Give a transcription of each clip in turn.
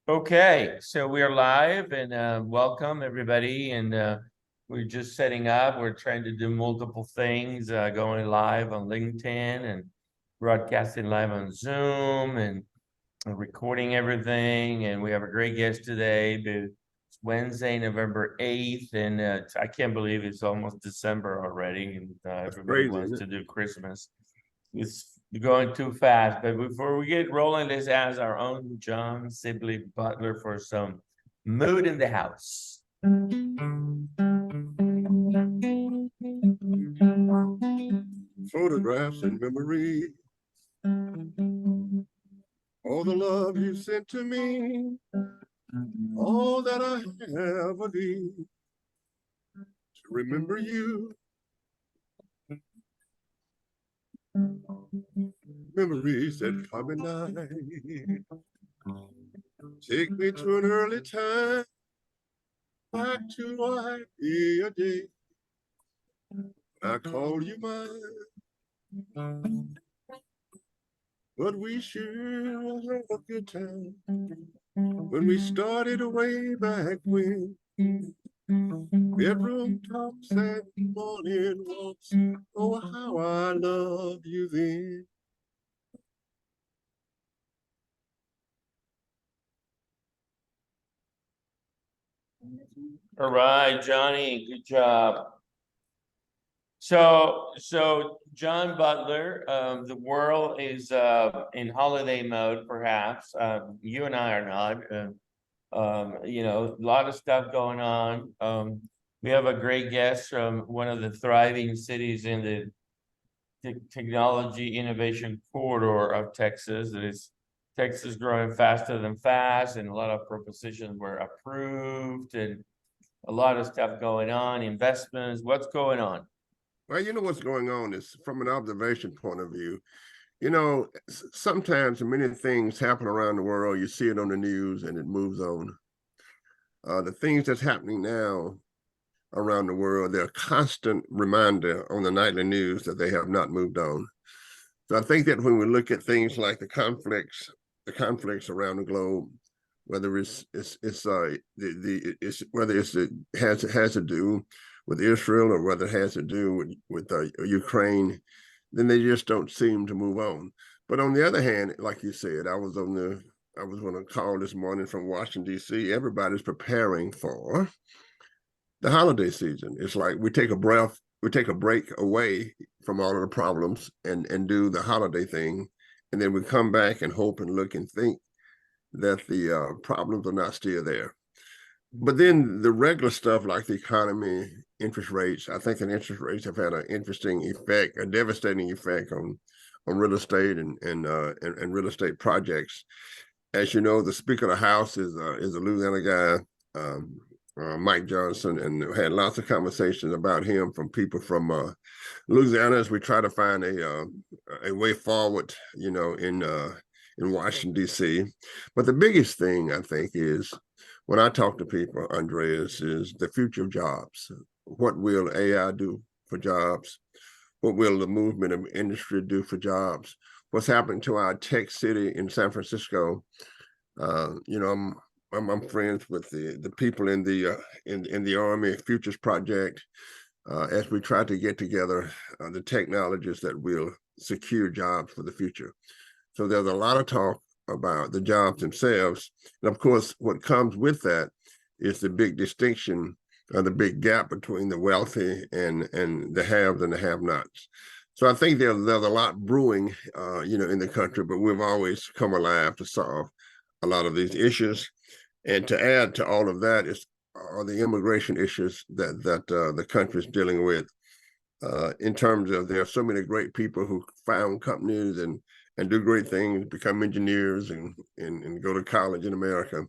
Okay, so we are live and welcome everybody. And we're just setting up. We're trying to do multiple things, going live on LinkedIn and broadcasting live on Zoom and recording everything. And we have a great guest today. It's Wednesday, November 8th, and I can't believe it's almost December already, and everybody Crazy, wants isn't to do Christmas. It's going too fast, but before we get rolling, let's ask our own John Sibley Butler for some mood in the house. Photographs and memories, all the love you sent to me, all that I ever need to remember you. Memories that come at night, take me to an early time, back to a happier day. I call you mine, but we sure had a good time when we started way back when. Bedroom talks and morning walks. Oh, how I love you then. All right, Johnny, good job. So John Butler, the world is in holiday mode, perhaps. You and I are not. A lot of stuff going on. We have a great guest from one of the thriving cities in the technology innovation corridor of Texas. That is Texas growing faster than fast, and a lot of propositions were approved, and a lot of stuff going on, investments. What's going on? Well, you know what's going on is from an observation point of view. Sometimes many things happen around the world. You see it on the news and it moves on. The things that's happening now around the world, they're a constant reminder on the nightly news that they have not moved on. So I think that when we look at things like the conflicts around the globe, whether has to do with Israel or whether it has to do with Ukraine, then they just don't seem to move on. But on the other hand, like you said, I was on a call this morning from Washington D.C. Everybody's preparing for the holiday season. It's like we take a break away from all of the problems and do the holiday thing, and then we come back and hope and look and think that the problems are not still there. But then the regular stuff like the economy, interest rates, I think that interest rates have had an interesting effect, a devastating effect on real estate and real estate projects. As you know, the Speaker of the House is a Louisiana guy, Mike Johnson, and had lots of conversations about him from people from Louisiana as we try to find a way forward, in Washington D.C. But the biggest thing I think is when I talk to people, Andreas, is the future of jobs. What will AI do for jobs? What will the movement of industry do for jobs? What's happening to our tech city in San Francisco? I'm friends with the people in the Army Futures Project as we try to get together the technologies that will secure jobs for the future. So there's a lot of talk about the jobs themselves. And of course, what comes with that is the big distinction, the big gap between the wealthy and the haves and the have-nots. So I think there's a lot brewing, in the country, but we've always come alive to solve a lot of these issues. And to add to all of that are the immigration issues that the country is dealing with. In terms of there are so many great people who found companies and do great things, become engineers and go to college in America.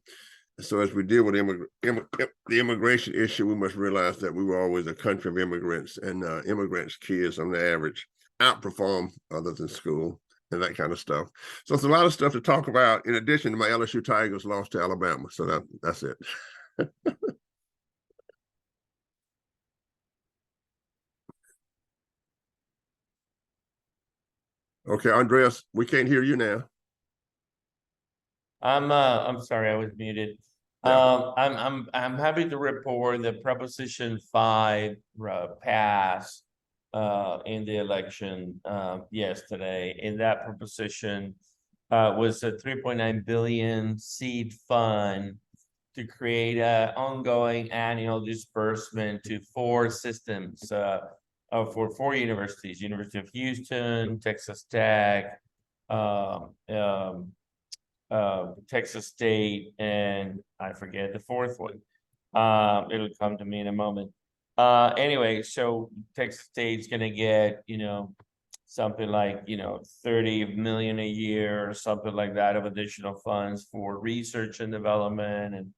So as we deal with the immigration issue, we must realize that we were always a country of immigrants, and immigrants' kids on the average outperform others in school and that kind of stuff. So it's a lot of stuff to talk about. In addition to my LSU Tigers lost to Alabama, so that's it. Okay, Andreas, we can't hear you now. I'm sorry, I was muted. Yeah. I'm happy to report that Proposition 5 passed in the election yesterday. In that proposition was a 3.9 billion seed fund to create a ongoing annual disbursement to 4 systems for 4 universities: University of Houston, Texas Tech, um, um, Texas State, and I forget the fourth one. It'll come to me in a moment. Anyway, so Texas State's gonna get, something like, 30 million a year or something like that of additional funds for research and development. And,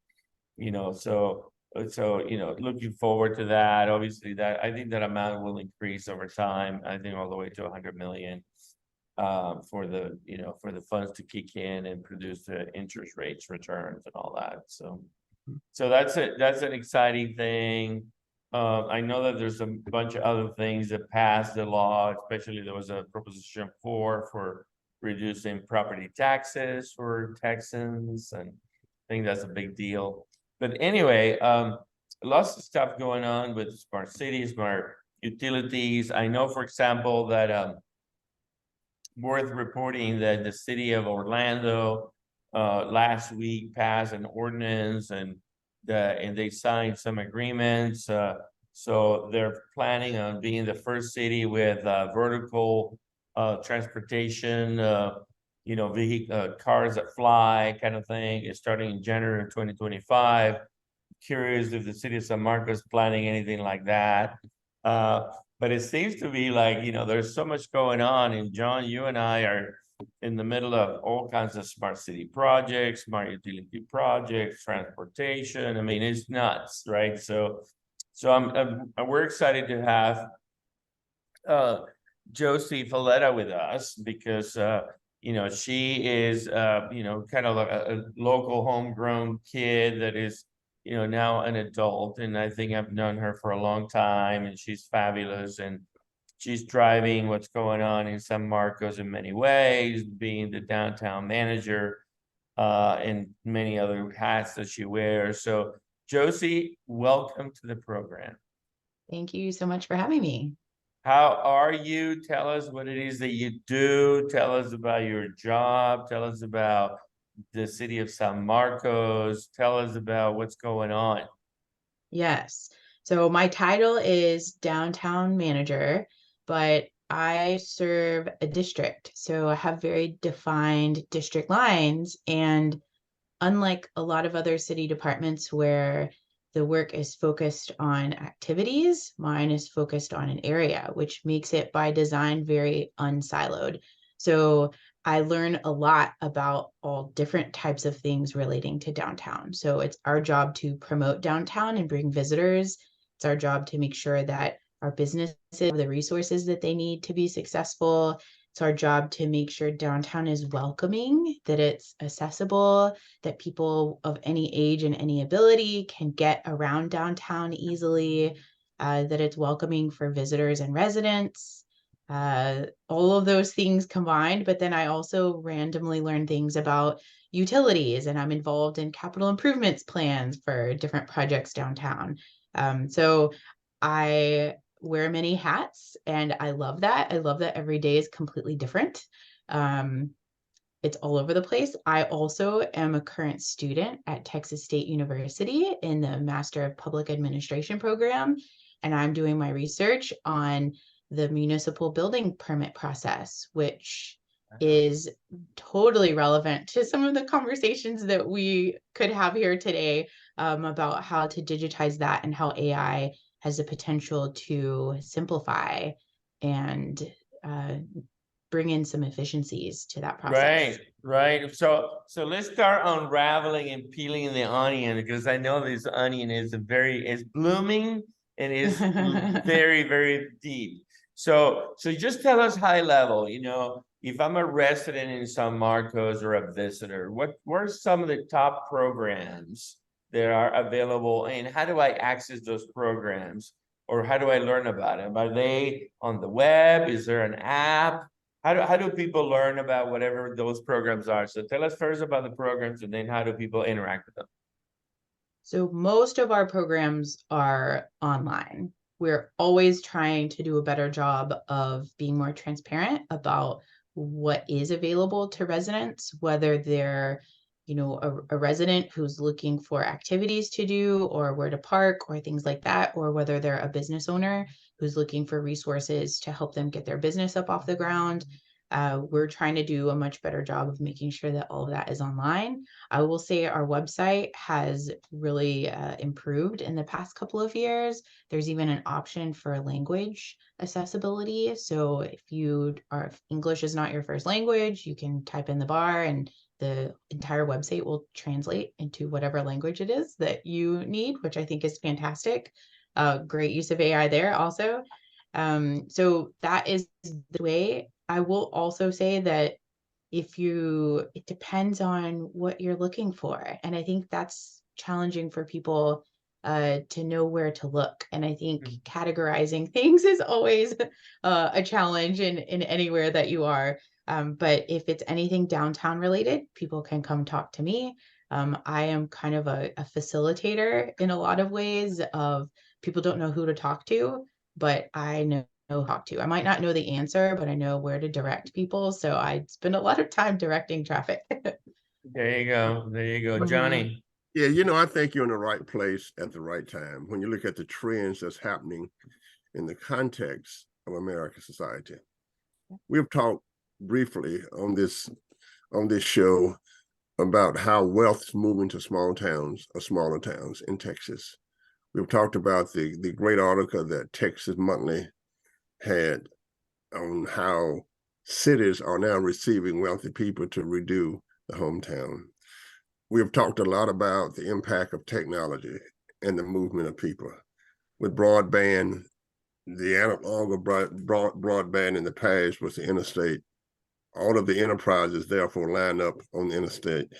looking forward to that. Obviously, that I think that amount will increase over time. I think all the way to 100 million for the funds to kick in and produce the interest rates returns and all that. So that's it. That's an exciting thing. I know that there's a bunch of other things that passed the law, especially there was a proposition 4 for reducing property taxes for Texans, and I think that's a big deal. But anyway, lots of stuff going on with smart cities, smart utilities. I know, for example, that worth reporting that the city of Orlando last week passed an ordinance, and they signed some agreements. So they're planning on being the first city with vertical transportation, cars that fly kind of thing. It's starting in January of 2025. Curious if the city of San Marcos is planning anything like that. But it seems to be like, there's so much going on. And John, you and I are in the middle of all kinds of smart city projects, smart utility projects, transportation. I mean, it's nuts, right? So we're excited to have Josie Falletta with us because she is kind of a local homegrown kid that is now an adult, and I think I've known her for a long time, and she's fabulous, and she's driving what's going on in San Marcos in many ways, being the downtown manager, and many other hats that she wears. So Josie, welcome to the program. Thank you so much for having me. How are you? Tell us what it is that you do. Tell us about your job. Tell us about the city of San Marcos. Tell us about what's going on. Yes. So my title is downtown manager, but I serve a district. So I have very defined district lines. And unlike a lot of other city departments where the work is focused on activities, mine is focused on an area, which makes it by design very unsiloed. So I learn a lot about all different types of things relating to downtown. So it's our job to promote downtown and bring visitors. It's our job to make sure that our businesses have the resources that they need to be successful. It's our job to make sure downtown is welcoming, that it's accessible, that people of any age and any ability can get around downtown easily, that it's welcoming for visitors and residents. All of those things combined, but then I also randomly learn things about utilities, and I'm involved in capital improvements plans for different projects downtown. So I wear many hats, and I love that. I love that every day is completely different. It's all over the place. I also am a current student at Texas State University in the Master of Public Administration program, and I'm doing my research on the municipal building permit process, which is totally relevant to some of the conversations that we could have here today, about how to digitize that and how AI has the potential to simplify and bring in some efficiencies to that process. Right. So let's start unraveling and peeling the onion, because I know this onion is blooming and is very, very deep. So just tell us high level, if I'm a resident in San Marcos or a visitor, what are some of the top programs that are available, and how do I access those programs, or how do I learn about them? Are they on the web? Is there an app? how do people learn about whatever those programs are? So tell us first about the programs, and then how do people interact with them? So most of our programs are online. We're always trying to do a better job of being more transparent about what is available to residents, whether they're, a resident who's looking for activities to do or where to park or things like that, or whether they're a business owner who's looking for resources to help them get their business up off the ground. We're trying to do a much better job of making sure that all of that is online. I will say our website has really improved in the past couple of years. There's even an option for language accessibility. So if English is not your first language, you can type in the bar and the entire website will translate into whatever language it is that you need, which I think is fantastic. Great use of AI there also. So that is the way. I will also say that it depends on what you're looking for. And I think that's challenging for people to know where to look. And I think categorizing things is always a challenge in anywhere that you are. But if it's anything downtown related, people can come talk to me. I am kind of a facilitator in a lot of ways of people don't know who to talk to, but I know talk to. I might not know the answer, but I know where to direct people. So I spend a lot of time directing traffic. There you go. There you go. Mhm. Johnny. Yeah, I think you're in the right place at the right time when you look at the trends that's happening in the context of American society. We've talked briefly on this show about how wealth is moving to small towns or smaller towns in Texas. We've talked about the great article that Texas Monthly had on how cities are now receiving wealthy people to redo the hometown. We've talked a lot about the impact of technology and the movement of people. With broadband, the analog of broadband in the past was the interstate. All of the enterprises therefore line up on the interstate.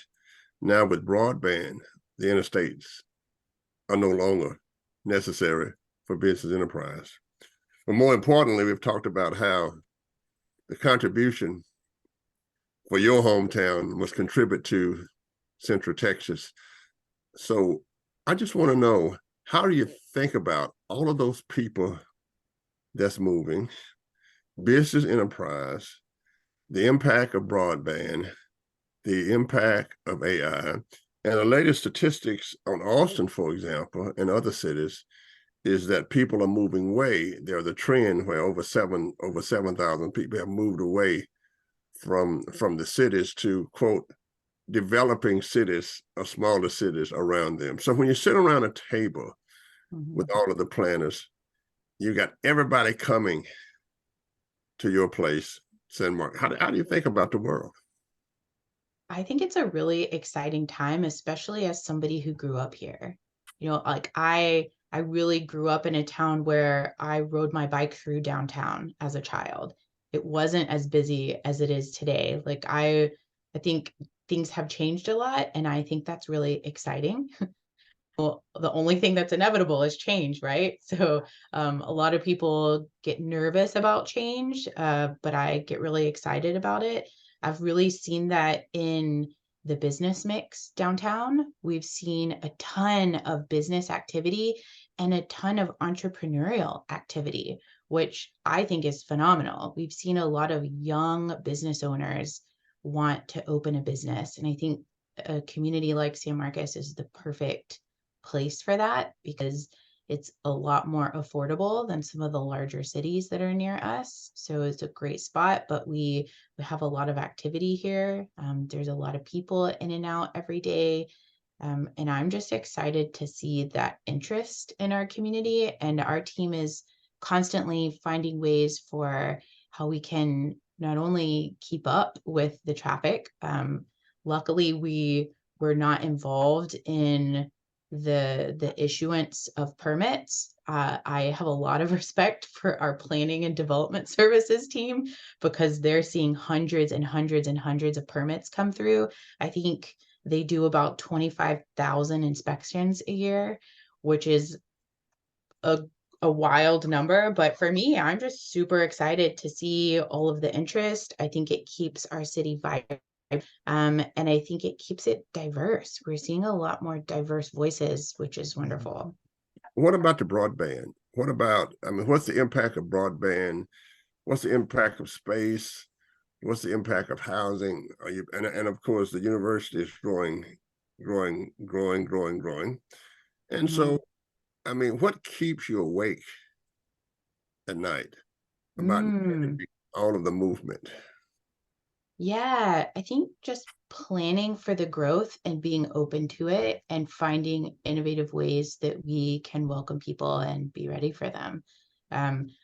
Now with broadband, the interstates are no longer necessary for business enterprise. But more importantly, we've talked about how the contribution for your hometown must contribute to Central Texas. So I just want to know, how do you think about all of those people that's moving, business enterprise, the impact of broadband, the impact of AI, and the latest statistics on Austin, for example, and other cities, is that people are moving away. There's a trend where over 7,000 people have moved away from the cities to, quote, developing cities or smaller cities around them. So when you sit around a table with all of the planners, you got everybody coming to your place, San Marcos. How do you think about the world? I think it's a really exciting time, especially as somebody who grew up here. Like I really grew up in a town where I rode my bike through downtown as a child. It wasn't as busy as it is today. Like I think things have changed a lot, and I think that's really exciting. Well, the only thing that's inevitable is change, right? So a lot of people get nervous about change, but I get really excited about it. I've really seen that in the business mix downtown. We've seen a ton of business activity and a ton of entrepreneurial activity, which I think is phenomenal. We've seen a lot of young business owners want to open a business. And I think a community like San Marcos is the perfect place for that because it's a lot more affordable than some of the larger cities that are near us. So it's a great spot, but we have a lot of activity here. There's a lot of people in and out every day. And I'm just excited to see that interest in our community. And our team is constantly finding ways for how we can not only keep up with the traffic. Luckily, we were not involved in the issuance of permits. I have a lot of respect for our planning and development services team because they're seeing hundreds and hundreds and hundreds of permits come through. I think they do about 25,000 inspections a year, which is a a wild number, but for me, I'm just super excited to see all of the interest. I think it keeps our city vibrant. And I think it keeps it diverse. We're seeing a lot more diverse voices, which is wonderful. What about the broadband? What about, I mean, what's the impact of broadband? What's the impact of space? What's the impact of housing? Are you, and of course, the university is growing, growing. And so, I mean, what keeps you awake at night about Mm. all of the movement? Yeah, I think just planning for the growth and being open to it and finding innovative ways that we can welcome people and be ready for them. Um,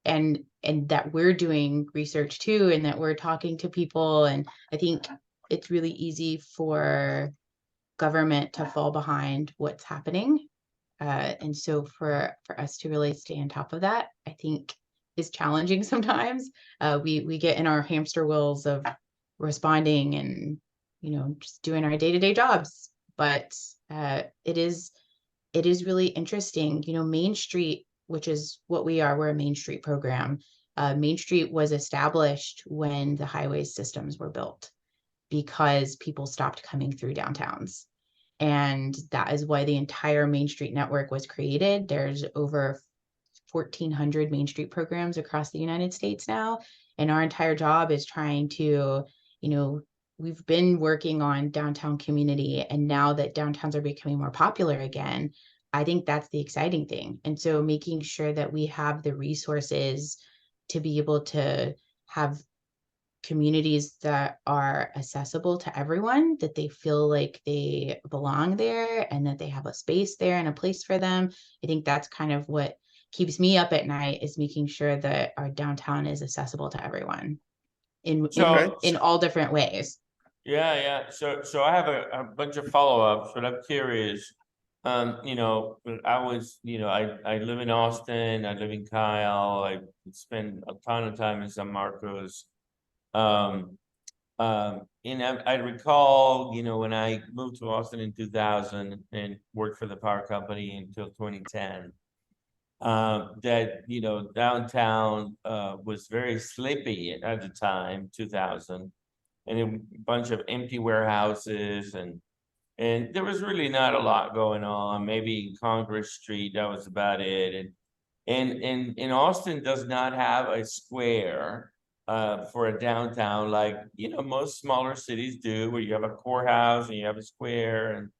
and that we're doing research too, and that we're talking to people. And I think it's really easy for government to fall behind what's happening. And so for us to really stay on top of that, I think is challenging sometimes. We get in our hamster wheels of responding and, just doing our day-to-day jobs. But it is really interesting. Main Street, which is what we are, we're a Main Street program. Main Street was established when the highway systems were built because people stopped coming through downtowns. And that is why the entire Main Street network was created. There's over 1,400 Main Street programs across the United States now. And our entire job is trying to, we've been working on downtown community. And now that downtowns are becoming more popular again, I think that's the exciting thing. And so making sure that we have the resources to be able to have communities that are accessible to everyone, that they feel like they belong there and that they have a space there and a place for them. I think that's kind of what keeps me up at night, is making sure that our downtown is accessible to everyone in Okay. all different ways. Yeah. So I have a bunch of follow-ups, but I'm curious. I was, I live in Austin, I live in Kyle, I spend a ton of time in San Marcos. I recall, when I moved to Austin in 2000 and worked for the power company until 2010, that, downtown was very sleepy at the time, 2000, and a bunch of empty warehouses, and there was really not a lot going on. Maybe Congress Street, that was about it. And Austin does not have a square for a downtown like most smaller cities do, where you have a courthouse and you have a square,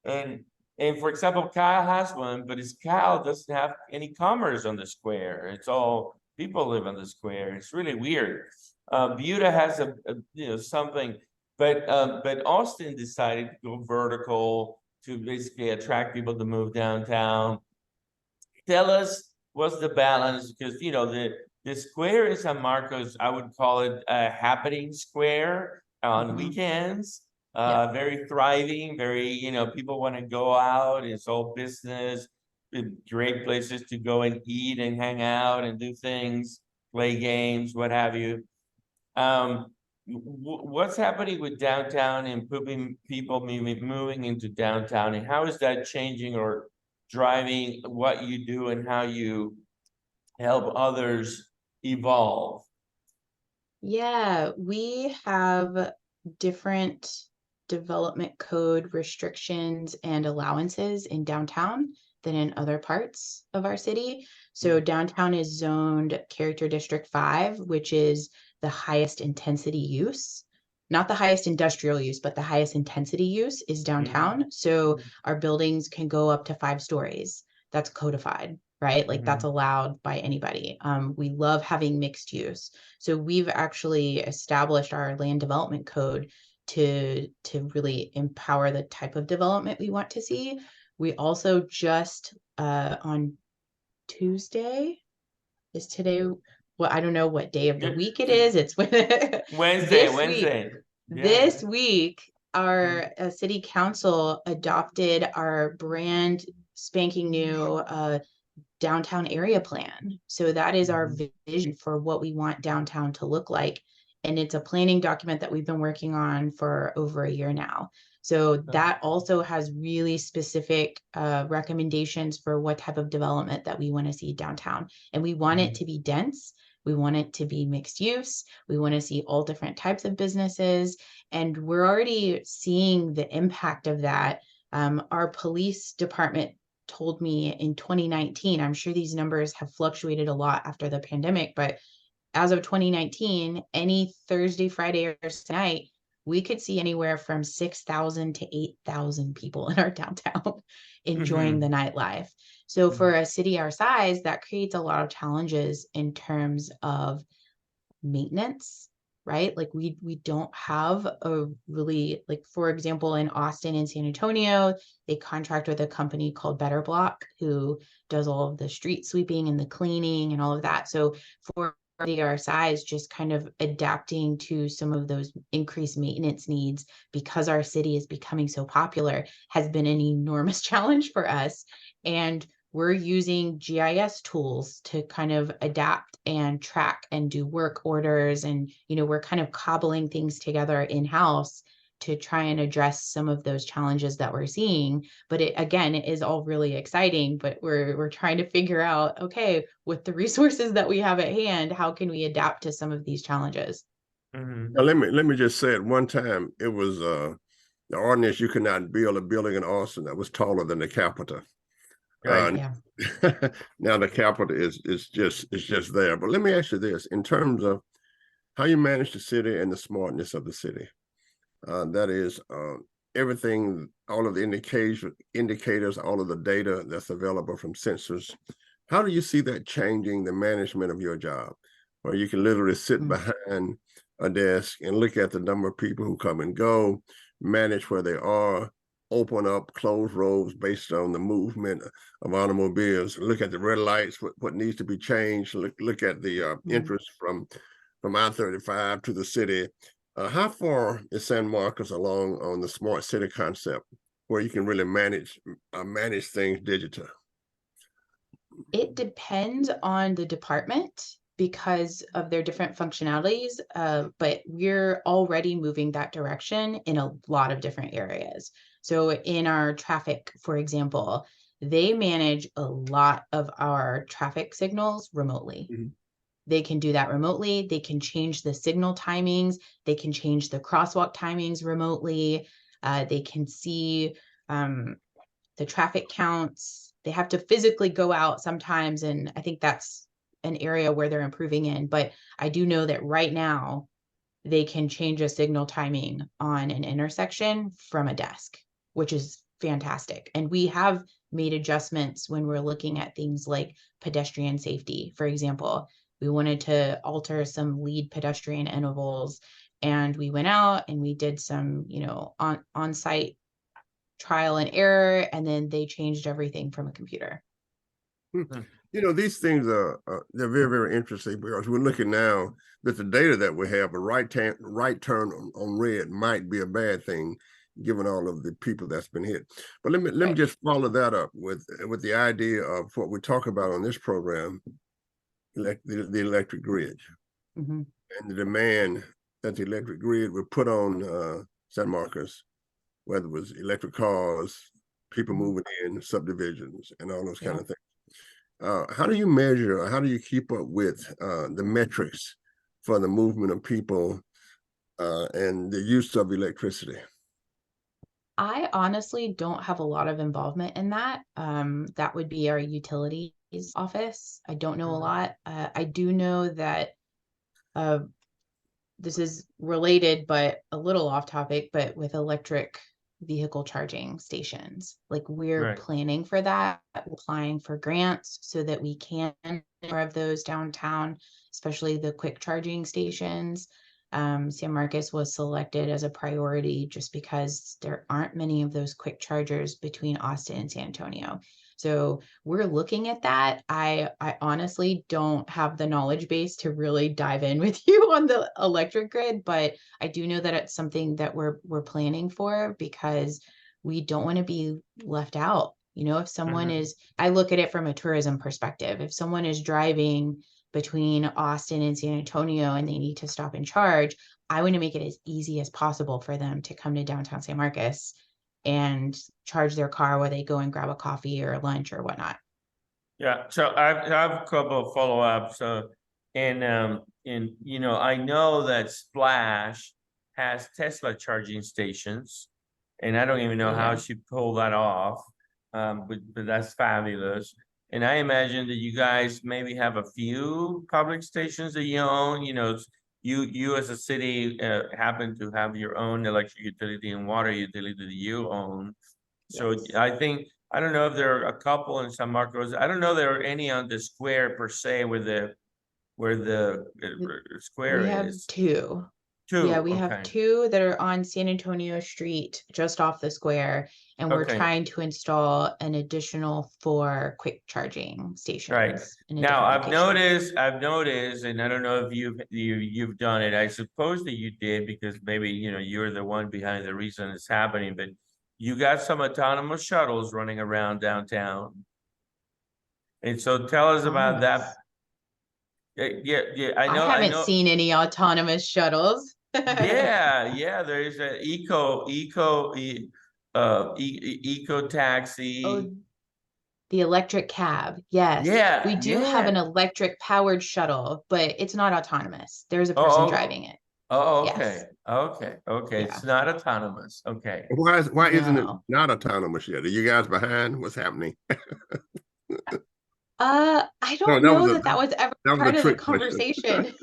and and for example, Kyle has one, but Kyle doesn't have any commerce on the square. It's all people live on the square. It's really weird. Buda has something, but Austin decided to go vertical to basically attract people to move downtown. Tell us what's the balance, because the square in San Marcos, I would call it a happening square on weekends. Very thriving, very, people want to go out. It's all business, great places to go and eat and hang out and do things, play games, what have you. What's happening with downtown and people moving into downtown, and how is that changing or driving what you do and how you help others evolve? Yeah, we have different development code restrictions and allowances in downtown than in other parts of our city. So downtown is zoned Character District 5, which is the highest intensity use. Not the highest industrial use, but the highest intensity use is downtown. So our buildings can go up to 5 stories. That's codified, right? Like that's allowed by anybody. We love having mixed use. So we've actually established our land development code to really empower the type of development we want to see. We also just on Tuesday, is today, well, I don't know what day of the week it is. It's Wednesday. This week, our city council adopted our brand spanking new downtown area plan. So that is our vision for what we want downtown to look like. and it's a planning document that we've been working on for over a year now. So that also has really specific recommendations for what type of development that we want to see downtown. And we want it to be dense. We want it to be mixed use. We want to see all different types of businesses. And we're already seeing the impact of that. Our police department told me in 2019, I'm sure these numbers have fluctuated a lot after the pandemic, but as of 2019, any Thursday, Friday, or night, we could see anywhere from 6,000 to 8,000 people in our downtown enjoying the nightlife. So for a city our size, that creates a lot of challenges in terms of maintenance, right? Like we don't have a really, like, for example, in Austin and San Antonio, they contract with a company called Better Block, who does all of the street sweeping and the cleaning and all of that. So for our size, just kind of adapting to some of those increased maintenance needs because our city is becoming so popular has been an enormous challenge for us. And we're using GIS tools to kind of adapt and track and do work orders. And, we're kind of cobbling things together in-house to try and address some of those challenges that we're seeing. But it is all really exciting, but we're trying to figure out, okay, with the resources that we have at hand, how can we adapt to some of these challenges? Now, let me just say, at one time it was the ordinance, you could not build a building in Austin that was taller than the Capitol. Right. Yeah. Now the Capitol is just there. But let me ask you this: in terms of how you manage the city and the smartness of the city, that is everything, all of the indicators, all of the data that's available from sensors. How do you see that changing the management of your job, where you can literally sit behind a desk and look at the number of people who come and go, manage where they are, open up, close roads based on the movement of automobiles, look at the red lights, what needs to be changed, look at the entrance from I-35 to the city. How far is San Marcos along on the smart city concept, where you can really manage things digital? It depends on the department because of their different functionalities, but we're already moving that direction in a lot of different areas. So in our traffic, for example, they manage a lot of our traffic signals remotely. They can do that remotely. They can change the signal timings. They can change the crosswalk timings remotely. They can see the traffic counts. They have to physically go out sometimes, and I think that's an area where they're improving in. But I do know that right now they can change a signal timing on an intersection from a desk, which is fantastic. And we have made adjustments when we're looking at things like pedestrian safety. For example, we wanted to alter some lead pedestrian intervals, and we went out and we did some, on-site trial and error, and then they changed everything from a computer. These things are they're very, very interesting, because we're looking now that the data that we have, a right turn on red might be a bad thing given all of the people that's been hit. But let me just follow that up with the idea of what we talk about on this program, the electric grid, and the demand that the electric grid would put on San Marcos, whether it was electric cars, people moving in, subdivisions, and all those kind of things. How do you measure, or how do you keep up with the metrics for the movement of people and the use of electricity? I honestly don't have a lot of involvement in that. That would be our utilities office. I don't know a lot. I do know that this is related, but a little off topic, but with electric vehicle charging stations, like we're planning for that, applying for grants so that we can more of those downtown, especially the quick charging stations. San Marcos was selected as a priority just because there aren't many of those quick chargers between Austin and San Antonio. So we're looking at that. I honestly don't have the knowledge base to really dive in with you on the electric grid, but I do know that it's something that we're planning for, because we don't want to be left out. If someone is, I look at it from a tourism perspective. If someone is driving between Austin and San Antonio and they need to stop and charge, I want to make it as easy as possible for them to come to downtown San Marcos and charge their car while they go and grab a coffee or lunch or whatnot. Yeah, so I have a couple of follow-ups. And you know, I know that Splash has Tesla charging stations, and I don't even know how Yeah. she pulled that off. But that's fabulous. And I imagine that you guys maybe have a few public stations that you own. You know, you as a city happen to have your own electric utility and water utility that you own. So Yes. I think, I don't know if there are a couple in San Marcos. I don't know there are any on the square per se where the square We have is. two. Yeah, Two, we have okay, two that are on San Antonio Street, just off the square, and we're okay, trying to install an additional 4 quick charging right. stations in a Now, different I've location. noticed, and I don't know if you've done it. I suppose that you did because maybe, you know, you're the one behind the reason it's happening, but you got some autonomous shuttles running around downtown. And so tell us about that. Autonomous. Yeah, I I I haven't know. seen any autonomous shuttles. Yeah, there's a eco taxi. Oh, the electric cab. Yes, we do have Yeah. an electric powered shuttle, but it's not autonomous. There's a person Oh, driving it. okay, Yes. okay. Yeah. It's not autonomous. Okay. Why isn't it No. not autonomous yet? Are you guys behind? What's happening? I No, don't know that that was ever that was a part of the trick question. conversation.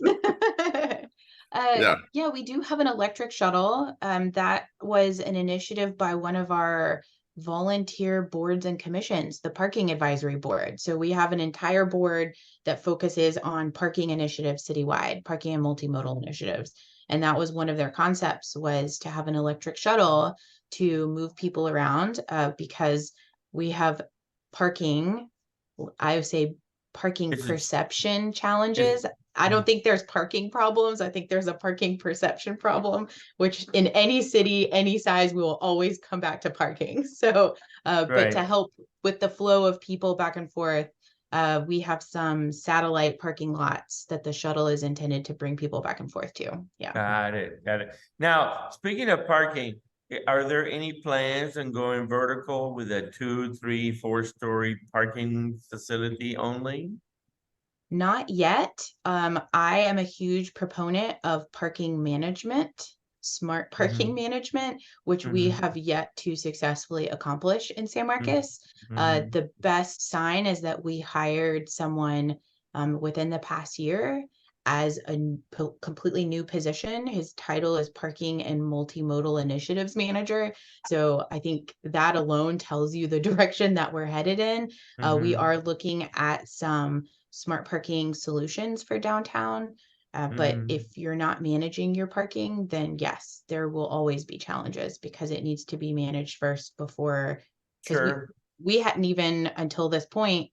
Yeah. Yeah, we do have an electric shuttle. That was an initiative by one of our volunteer boards and commissions, the Parking Advisory Board. So we have an entire board that focuses on parking initiatives citywide, parking and multimodal initiatives. And that was one of their concepts, was to have an electric shuttle to move people around, because we have parking, I would say, parking Is it, perception is, challenges. I don't think there's parking problems. I think there's a parking perception problem, which in any city, any size, we will always come back to parking. So, but to right. help with the flow of people back and forth, we have some satellite parking lots that the shuttle is intended to bring people back and forth to. Yeah. Got it. Now, speaking of parking, are there any plans on going vertical with a 2, 3, 4-story parking facility only? Not yet. I am a huge proponent of parking management, smart parking management, which we Mhm, have yet to successfully accomplish in San Marcos. mhm. The best sign is that we hired someone within the past year as a completely new position. His title is Parking and Multimodal Initiatives Manager. So I think that alone tells you the direction that we're headed in. We are looking at some smart parking solutions for downtown. But if you're not managing your parking, then yes, there will always be challenges because it needs to be managed first before, because Sure. we hadn't even until this point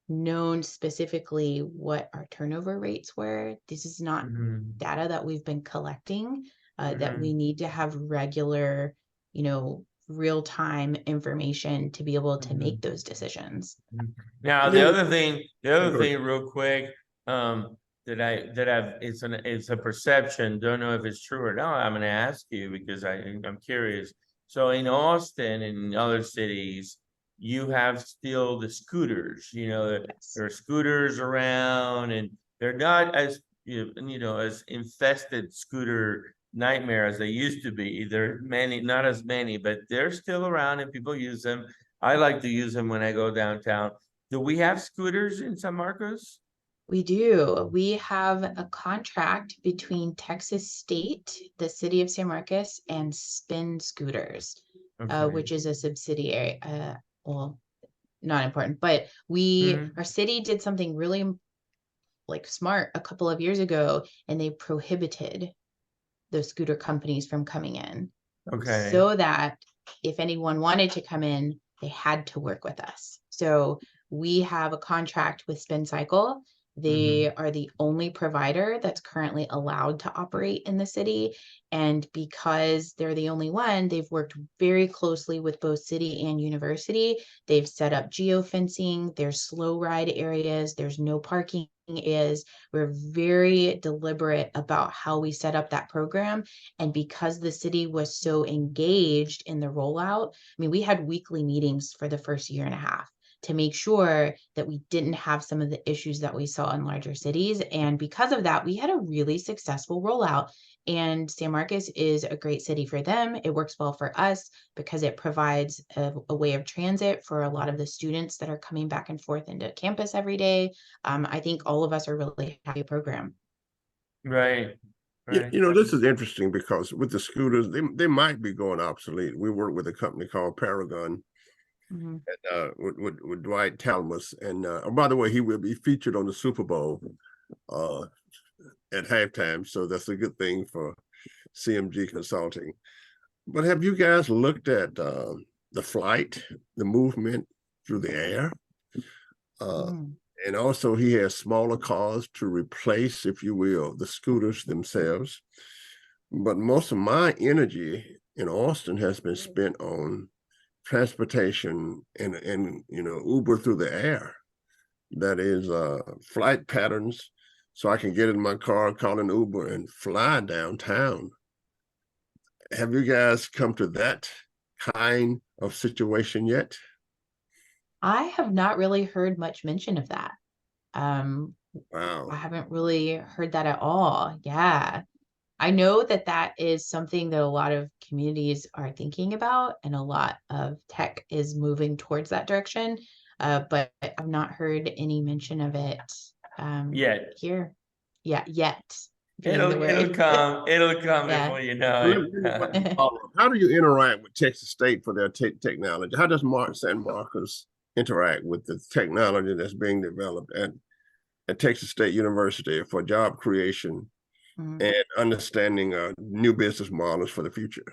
known specifically what our turnover rates were. This is not Mhm, data that we've been collecting, that we mhm, need to have regular, real-time information to be able to make mhm. those decisions. Now, And then the oh, other go ahead. thing real quick, it's a perception, don't know if it's true or not. I'm gonna ask you because I'm curious. So in Austin and in other cities, you have still the scooters, you know, Yes. there are scooters around and they're not as, as infested scooter nightmare as they used to be. There are many, not as many, but they're still around and people use them. I like to use them when I go downtown. Do we have scooters in San Marcos? We do. We have a contract between Texas State, the city of San Marcos, and Spin Scooters, Okay. which is a subsidiary. Well, not important, but Mhm. our city did something really like smart a couple of years ago, and they prohibited those scooter companies from coming in, Okay. so that if anyone wanted to come in, they had to work with us. So we have a contract with Spin Cycle, They are the only provider that's currently allowed to operate in the city. And because they're the only one, they've worked very closely with both city and university. They've set up geofencing, there's slow ride areas, there's no parking areas. We're very deliberate about how we set up that program. And because the city was so engaged in the rollout, I mean, we had weekly meetings for the first year and a half to make sure that we didn't have some of the issues that we saw in larger cities. And because of that, we had a really successful rollout. And San Marcos is a great city for them. It works well for us because it provides a way of transit for a lot of the students that are coming back and forth into campus every day. I think all of us are really happy with the program. Right. Yeah, Right. you know, this is interesting because with the scooters, they might be going obsolete. We work with a company called Paragon, Mhm. with Dwight Talmus. And oh, by the way, he will be featured on the Super Bowl at halftime. So that's a good thing for CMG Consulting. But have you guys looked at the flight, the movement through the air? Mm. And also he has smaller cars to replace, if you will, the scooters themselves. But most of my energy in Austin has been spent on transportation and you know, Uber through the air. That is flight patterns, so I can get in my car, call an Uber, and fly downtown. Have you guys come to that kind of situation yet? I have not really heard much mention of that. Um, I Wow. haven't really heard that at all. Yeah. I know that that is something that a lot of communities are thinking about, and a lot of tech is moving towards that direction. But I've not heard any mention of it Yeah. here. Yeah, yet being the It'll word. come. It'll come Yeah. before you know Let it. me put a follow-up. How do you interact with Texas State for their technology? How does San Marcos interact with the technology that's being developed at Texas State University for job creation Mhm. and understanding new business models for the future?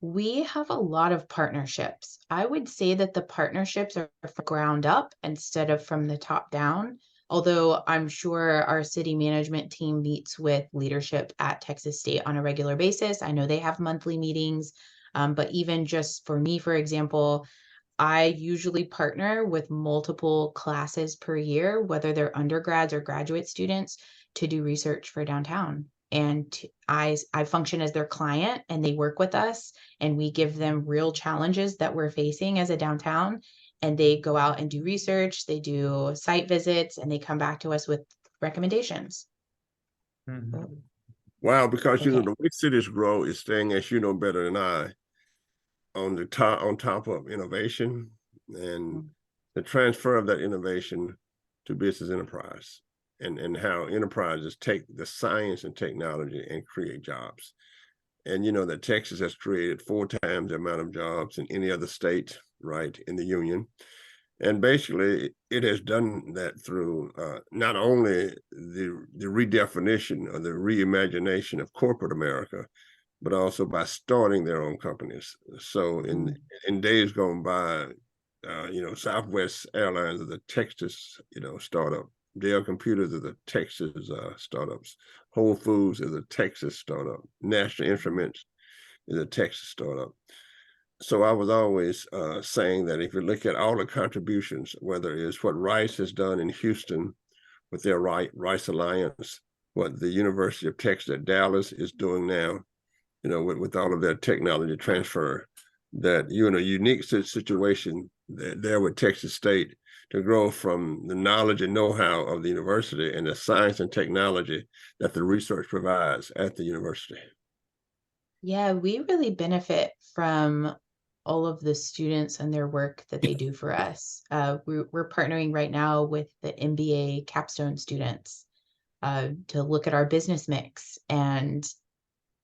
We have a lot of partnerships. I would say that the partnerships are from ground up instead of from the top down. Although I'm sure our city management team meets with leadership at Texas State on a regular basis. I know they have monthly meetings. But even just for me, for example, I usually partner with multiple classes per year, whether they're undergrads or graduate students, to do research for downtown. And I function as their client, and they work with us, and we give them real challenges that we're facing as a downtown. And they go out and do research, they do site visits, and they come back to us with recommendations. Mhm. Wow, because you know Okay. the way cities grow is staying, as you know better than I, on top of innovation and Mm. the transfer of that innovation to business enterprise and how enterprises take the science and technology and create jobs. And you know that Texas has created 4 times the amount of jobs in any other state, right, in the union. And basically, it has done that through not only the redefinition or the reimagination of corporate America, but also by starting their own companies. So Mm. in days gone by, you know, Southwest Airlines is a Texas, you know, startup. Dell Computers is a Texas startups. Whole Foods is a Texas startup. National Instruments is a Texas startup. So I was always saying that if you look at all the contributions, whether it's what Rice has done in Houston with their Rice Alliance, what the University of Texas at Dallas is doing now, you know, with all of their technology transfer, that you're in a unique situation there with Texas State to grow from the knowledge and know-how of the university and the science and technology that the research provides at the university. Yeah, we really benefit from all of the students and their work that they do for us. We're partnering right now with the MBA capstone students to look at our business mix and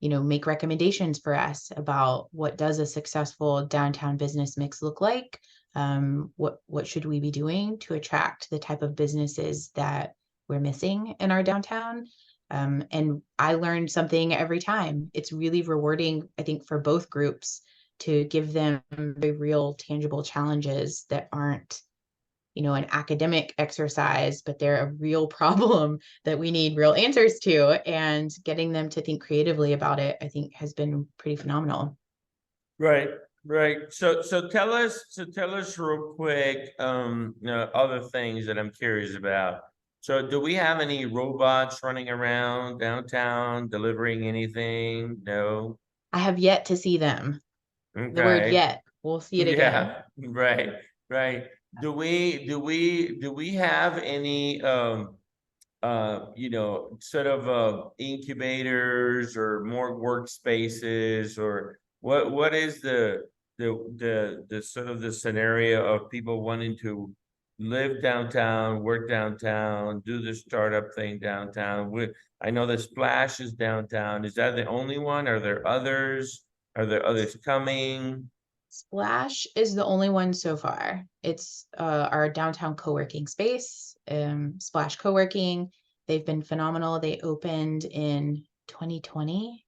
make recommendations for us about what does a successful downtown business mix look like. What should we be doing to attract the type of businesses that we're missing in our downtown? And I learned something every time. It's really rewarding, I think, for both groups to give them the real tangible challenges that aren't an academic exercise, but they're a real problem that we need real answers to. And getting them to think creatively about it, I think, has been pretty phenomenal. Right, right. So tell us real quick, other things that I'm curious about. So do we have any robots running around downtown delivering anything? No. I have yet to see them. The word Okay. yet, we'll see it again. Yeah, right, right. Do we have any sort of incubators or more workspaces, or what is the sort of the scenario of people wanting to live downtown, work downtown, do the startup thing downtown? I know the Splash is downtown. Is that the only one? Are there others? Are there others coming? Splash is the only one so far. It's our downtown co-working space, Splash Co-working. They've been phenomenal. They opened in 2020.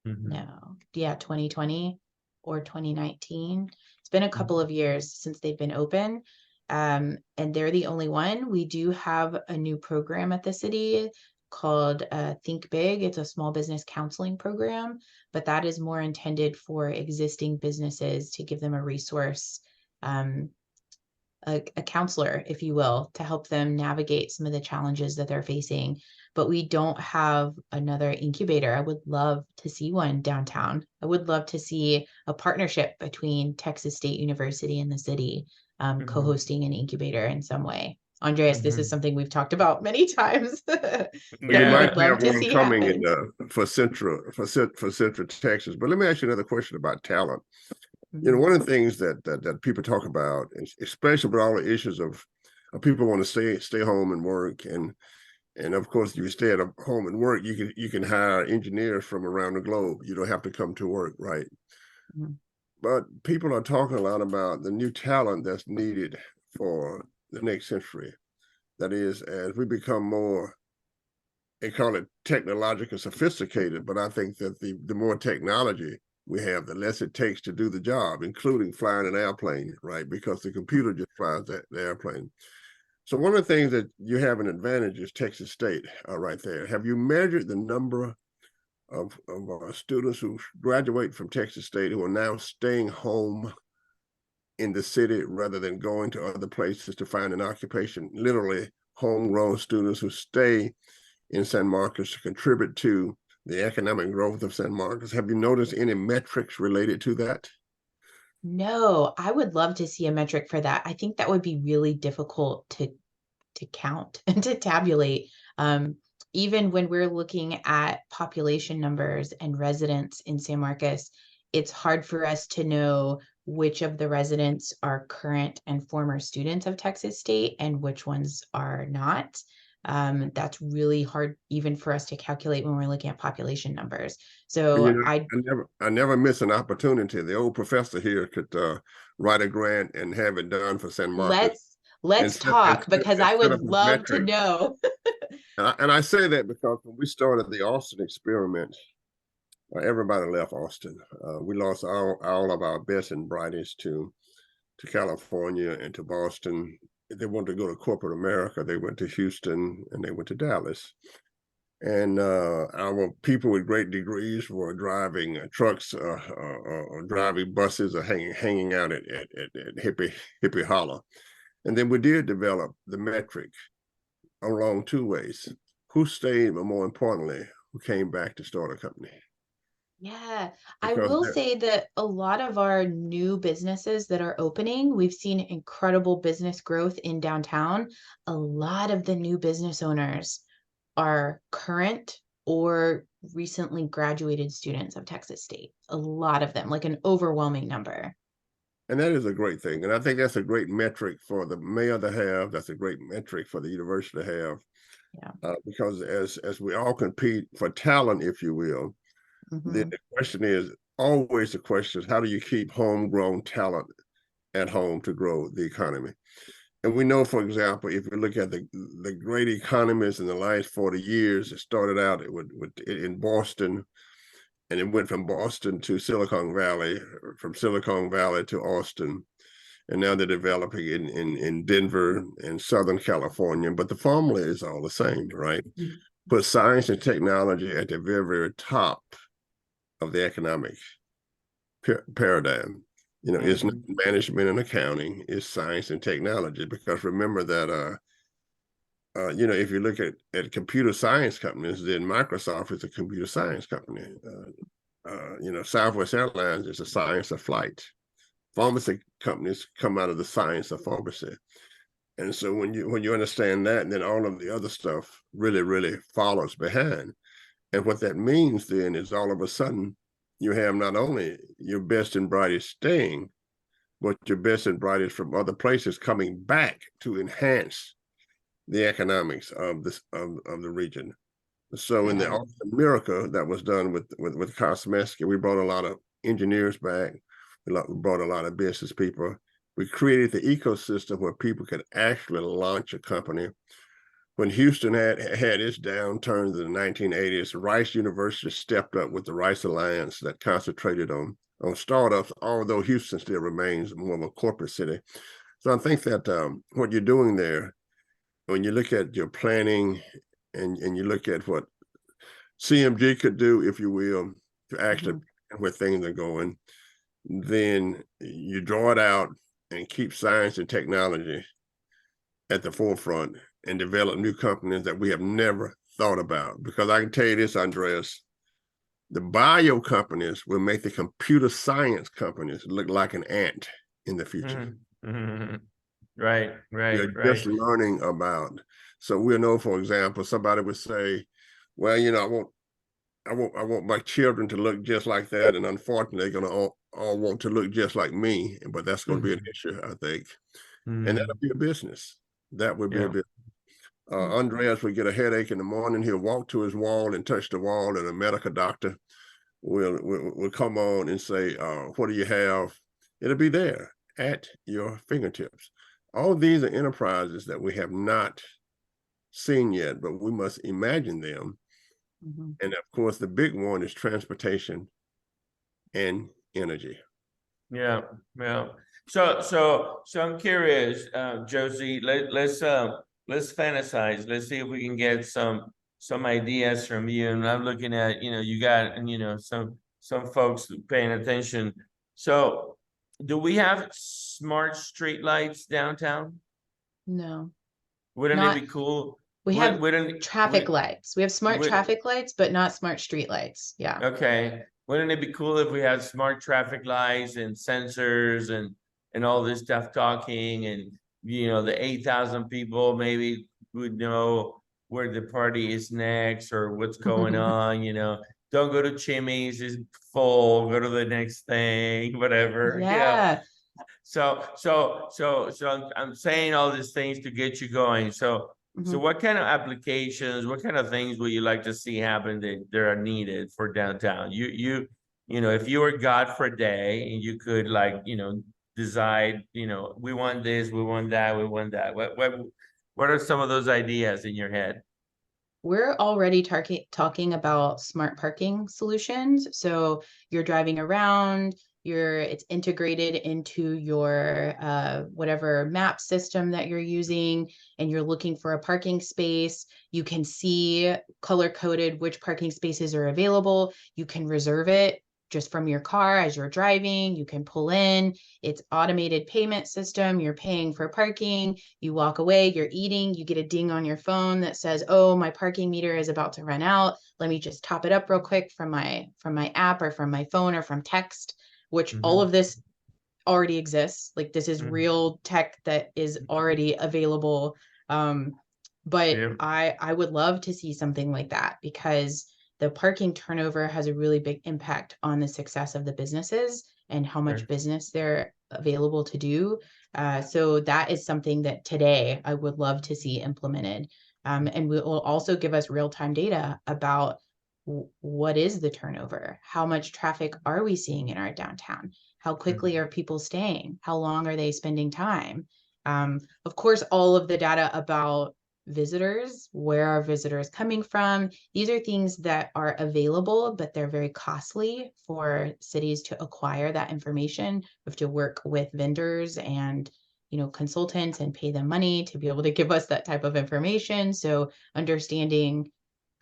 Mhm. No, yeah, 2020 or 2019. It's been a couple of years since they've been open. And they're the only one. We do have a new program at the city called Think Big. It's a small business counseling program, but that is more intended for existing businesses to give them a resource, a counselor, if you will, to help them navigate some of the challenges that they're facing. But we don't have another incubator. I would love to see one downtown. I would love to see a partnership between Texas State University and the city, co-hosting an incubator in some way. Andreas, this is something we've talked about many times that You we might would love have to one see coming happen. in for Central Texas. But let me ask you another question about talent. Mhm. One of the things that people talk about, especially with all the issues of people want to stay home and work, and of course, if you stay at home and work, you can hire engineers from around the globe. You don't have to come to work, right? Mhm. But people are talking a lot about the new talent that's needed for the next century. That is, as we become more, they call it technologically sophisticated, but I think that the more technology we have, the less it takes to do the job, including flying an airplane, right? Because the computer just flies the airplane. So one of the things that you have an advantage is Texas State, right there. Have you measured the number of students who graduate from Texas State who are now staying home in the city rather than going to other places to find an occupation? Literally, homegrown students who stay in San Marcos to contribute to the economic growth of San Marcos. Have you noticed any metrics related to that? No, I would love to see a metric for that. I think that would be really difficult to count and to tabulate. Even when we're looking at population numbers and residents in San Marcos, it's hard for us to know which of the residents are current and former students of Texas State and which ones are not. That's really hard even for us to calculate when we're looking at population numbers. So I never miss an opportunity. The old professor here could write a grant and have it done for San Marcos let's talk because and I set would up a love to metric. know. And I say that because when we started the Austin experiment, everybody left Austin. We lost all of our best and brightest to California and to Boston. They wanted to go to corporate America. They went to Houston and they went to Dallas. And our people with great degrees were driving trucks or driving buses or hanging out at Hippie Hollow. And then we did develop the metric along two ways: who stayed, but more importantly, who came back to start a company. Yeah, I Because will say that a lot of our new businesses that are opening, we've seen incredible business growth in downtown. A lot of the new business owners are current or recently graduated students of Texas State. A lot of them, like an overwhelming number. and that is a great thing. And I think that's a great metric for the mayor to have. That's a great metric for the university to have. Yeah. Because as we all compete for talent, if you will, the Mhm. question is always the question is how do you keep homegrown talent at home to grow the economy? And we know, for example, if you look at the great economies in the last 40 years, it started out in Boston, and it went from Boston to Silicon Valley, from Silicon Valley to Austin, and now they're developing in Denver and Southern California, but the formula is all the same, right? Put science and technology at the very, very top of the economic paradigm. It's not management and accounting, it's science and technology. Because remember that, if you look at computer science companies, then Microsoft is a computer science company. Southwest Airlines is a science of flight. Pharmacy companies come out of the science of pharmacy. And so when you understand that, then all of the other stuff really, really follows behind. And what that means then is all of a sudden you have not only your best and brightest staying, but your best and brightest from other places coming back to enhance the economics of the region. So in the Art of America that was done with Kosmeski, we brought a lot of engineers back. We brought a lot of business people. We created the ecosystem where people could actually launch a company. When Houston had its downturn in the 1980s, Rice University stepped up with the Rice Alliance that concentrated on startups, although Houston still remains more of a corporate city. So I think that what you're doing there, when you look at your planning and you look at what CMG could do, if you will, to actually where things are going, then you draw it out and keep science and technology at the forefront and develop new companies that we have never thought about. Because I can tell you this, Andreas, the bio companies will make the computer science companies look like an ant in the future. Right. We're just learning about. So we'll know, for example, somebody would say, well, I want my children to look just like that, and unfortunately, they're gonna all want to look just like me. But that's going to be an issue, I think, and that'll be a business. That would be a business. Andreas would get a headache in the morning. He'll walk to his wall and touch the wall, and a medical doctor will come on and say, "What do you have?" It'll be there at your fingertips. All of these are enterprises that we have not seen yet, but we must imagine them. And of course, the big one is transportation and energy. Yeah. So I'm curious, Josie. Let's fantasize. Let's see if we can get some ideas from you. And I'm looking at, you got, some folks paying attention. So, do we have smart street lights downtown? No. Wouldn't it be cool? We have traffic lights. We have smart traffic lights, but not smart street lights. Yeah. Okay. Wouldn't it be cool if we had smart traffic lights and sensors and all this stuff talking, and the 8,000 people maybe would know where the party is next or what's going on, don't go to Chimmy's, it's full, go to the next thing, whatever. Yeah. So I'm saying all these things to get you going. So what kind of applications, what kind of things would you like to see happen that are needed for downtown? If you were God for a day and you could decide, we want this, we want that, we want that. What are some of those ideas in your head? We're already talking about smart parking solutions. So you're driving around, it's integrated into your whatever map system that you're using, and you're looking for a parking space. You can see color-coded which parking spaces are available. You can reserve it just from your car as you're driving. You can pull in. It's automated payment system. You're paying for parking. You walk away, you're eating, you get a ding on your phone that says, oh, my parking meter is about to run out. Let me just top it up real quick from my app or from my phone or from text, which all of this already exists. Like, this is real tech that is already available. But I would love to see something like that, because the parking turnover has a really big impact on the success of the businesses and how much business they're available to do. So that is something that today I would love to see implemented. And will also give us real-time data about what is the turnover? How much traffic are we seeing in our downtown? How quickly are people staying? How long are they spending time? Of course, all of the data about visitors, where are visitors coming from? These are things that are available, but they're very costly for cities to acquire that information. We have to work with vendors and consultants and pay them money to be able to give us that type of information. So understanding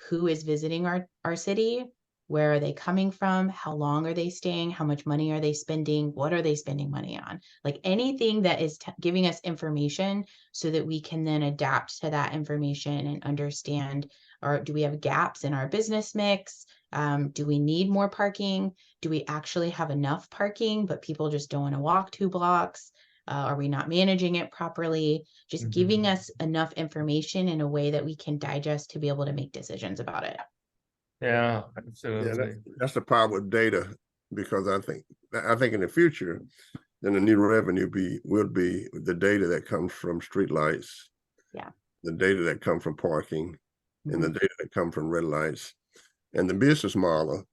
who is visiting our city, where are they coming from, how long are they staying, how much money are they spending, what are they spending money on, like anything that is giving us information so that we can then adapt to that information and understand, or do we have gaps in our business mix? Do we need more parking? Do we actually have enough parking, but people just don't want to walk 2 blocks? Are we not managing it properly? Just giving us enough information in a way that we can digest to be able to make decisions about it. Yeah, Yeah, absolutely. that's the power with data, because I think in the future, then the new revenue will be the data that comes from streetlights, Yeah. the data that come from parking, and the data that come from red lights, and the business model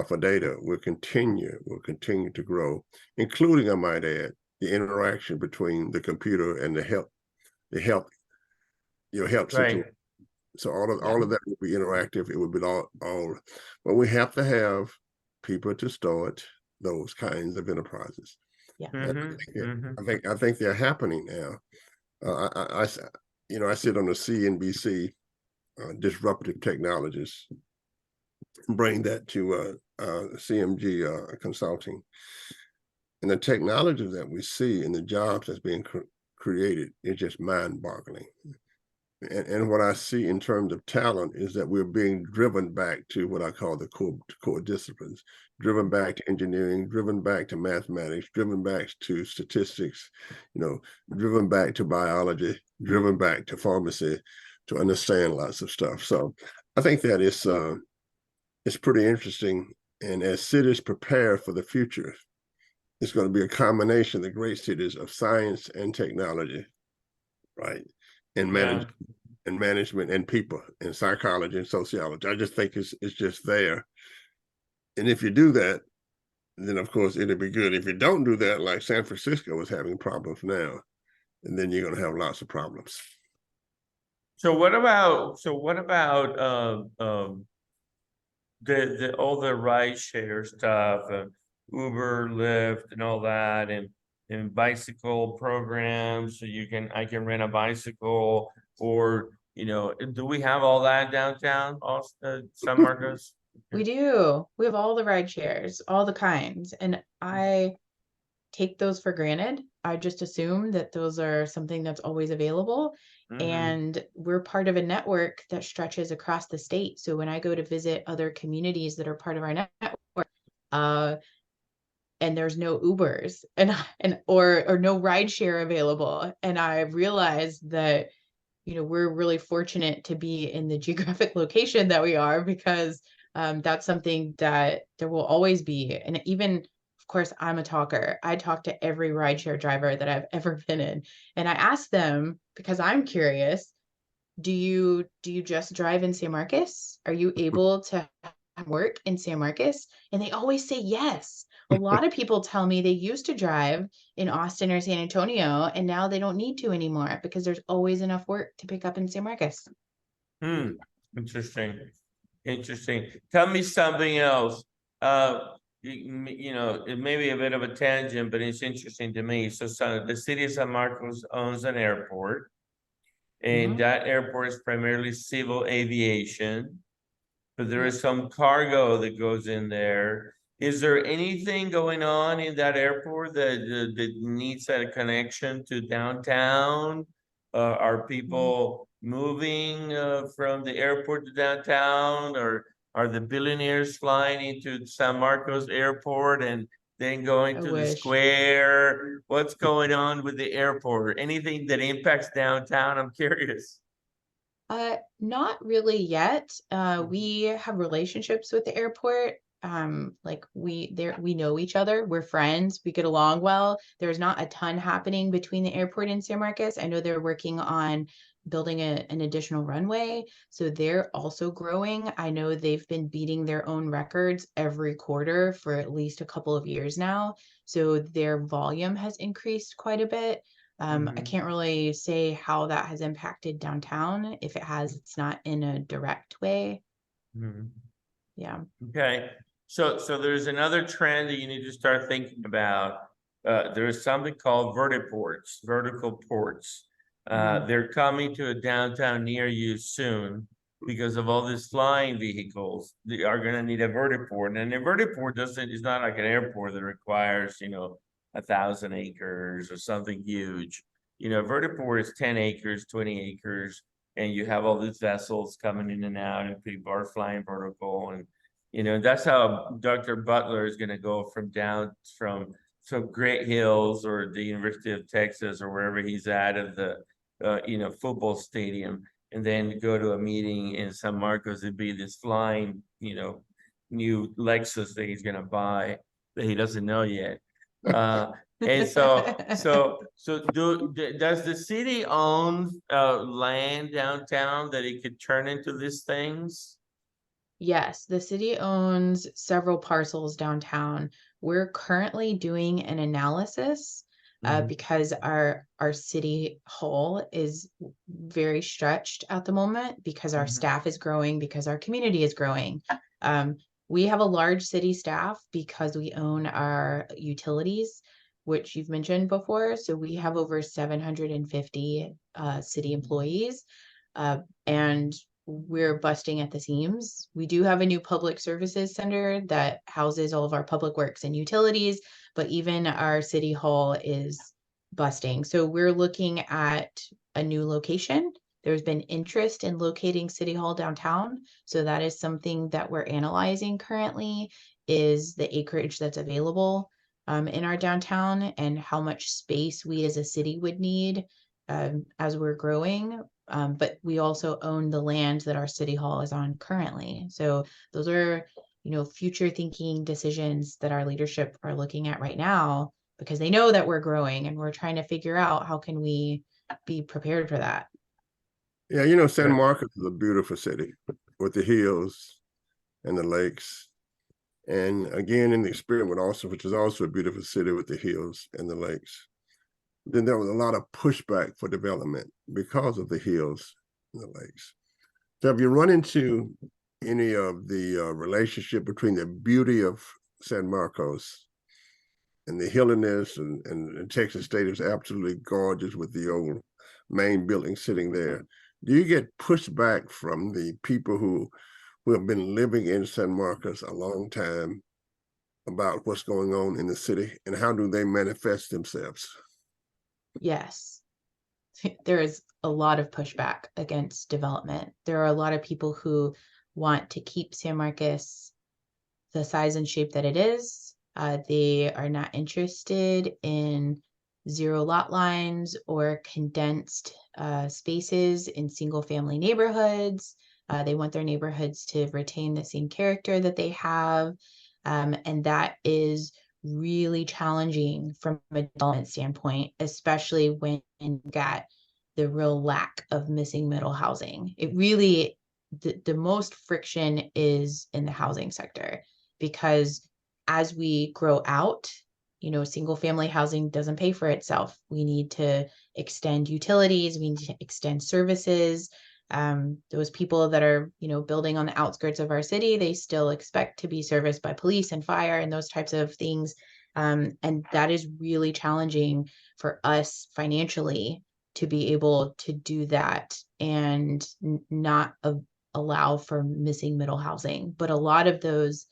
for data will continue to grow, including, I might add, the interaction between the computer and the health Right. situation. So all of that will be interactive. It will be all, but we have to have people to start those kinds of enterprises. Yeah. I think they're happening now. I sit on the CNBC disruptive technologies, bring that to CMG consulting, and the technology that we see and the jobs that's being created is just mind-boggling. And what I see in terms of talent is that we're being driven back to what I call the core disciplines, driven back to engineering, driven back to mathematics, driven back to statistics, driven back to biology, driven back to pharmacy, to understand lots of stuff. So I think that it's pretty interesting. And as cities prepare for the future, it's going to be a combination of the great cities of science and technology, right? And management and people and psychology and sociology. I just think it's just there. And if you do that, then of course it'll be good. If you don't do that, like San Francisco is having problems now, and then you're going to have lots of problems. So what about the all the ride share stuff, Uber, Lyft, and all that, and bicycle programs, so I can rent a bicycle, or do we have all that downtown, San Marcos? We do. We have all the ride shares, all the kinds, and I take those for granted. I just assume that those are something that's always available. And we're part of a network that stretches across the state. So when I go to visit other communities that are part of our network, and there's no Ubers or no rideshare available, and I realized that we're really fortunate to be in the geographic location that we are, because that's something that there will always be. And even, of course, I'm a talker. I talk to every rideshare driver that I've ever been in, and I ask them, because I'm curious, do you just drive in San Marcos? Are you able to work in San Marcos? And they always say yes. A lot of people tell me they used to drive in Austin or San Antonio, and now they don't need to anymore because there's always enough work to pick up in San Marcos. Interesting. Tell me something else. It may be a bit of a tangent, but it's interesting to me. So the city of San Marcos owns an airport, and that airport is primarily civil aviation, but there is some cargo that goes in there. Is there anything going on in that airport that needs a connection to downtown? Are people moving from the airport to downtown, or are the billionaires flying into San Marcos Airport and then going to the square? What's going on with the airport? Anything that impacts downtown? I'm curious. Not really yet. We have relationships with the airport. We know each other. We're friends. We get along well. There's not a ton happening between the airport and San Marcos. I know they're working on building an additional runway, so they're also growing. I know they've been beating their own records every quarter for at least a couple of years now. So their volume has increased quite a bit. I Mhm. can't really say how that has impacted downtown. If it has, it's not in a direct way. Mhm. Yeah. Okay, so there's another trend that you need to start thinking about. There's something called vertiports, vertical ports. They're coming to a downtown near you soon because of all these flying vehicles. They are gonna need a vertiport, and a vertiport is not like an airport that requires, 1,000 acres or something huge. A vertiport is 10 acres, 20 acres, and you have all these vessels coming in and out, and people are flying vertical, and that's how Dr. Butler is going to go from Great Hills or the University of Texas or wherever he's at the football stadium, and then go to a meeting in San Marcos. It'd be this flying new Lexus that he's going to buy that he doesn't know yet. And does the city own land downtown that it could turn into these things? Yes, the city owns several parcels downtown. We're currently doing an analysis Mhm. because our city hall is very stretched at the moment because our Mhm. staff is growing, because our community is growing. Um, we have a large city staff because we own our utilities, which you've mentioned before. So we have over 750 city employees. And we're busting at the seams. We do have a new public services center that houses all of our public works and utilities, but even our city hall is busting. So we're looking at a new location. There's been interest in locating City Hall downtown. So that is something that we're analyzing currently, is the acreage that's available in our downtown and how much space we as a city would need as we're growing. But we also own the land that our city hall is on currently. So those are, future thinking decisions that our leadership are looking at right now because they know that we're growing and we're trying to figure out how can we be prepared for that. Yeah, San Yeah. Marcos is a beautiful city with the hills and the lakes. And again, in the experiment also, which is also a beautiful city with the hills and the lakes. Then there was a lot of pushback for development because of the hills and the lakes. So have you run into any of the relationship between the beauty of San Marcos and the hilliness and Texas State is absolutely gorgeous with the old main building sitting there. Do you get pushback from the people who have been living in San Marcos a long time about what's going on in the city, and how do they manifest themselves? Yes, there is a lot of pushback against development. There are a lot of people who want to keep San Marcos the size and shape that it is. They are not interested in zero lot lines or condensed spaces in single family neighborhoods. They want their neighborhoods to retain the same character that they have. And that is really challenging from a development standpoint, especially when you got the real lack of missing middle housing. It really, the most friction is in the housing sector because as we grow out, single family housing doesn't pay for itself. We need to extend utilities, we need to extend services. Those people that are, building on the outskirts of our city, they still expect to be serviced by police and fire and those types of things. And that is really challenging for us financially to be able to do that and not allow for missing middle housing. But a lot of those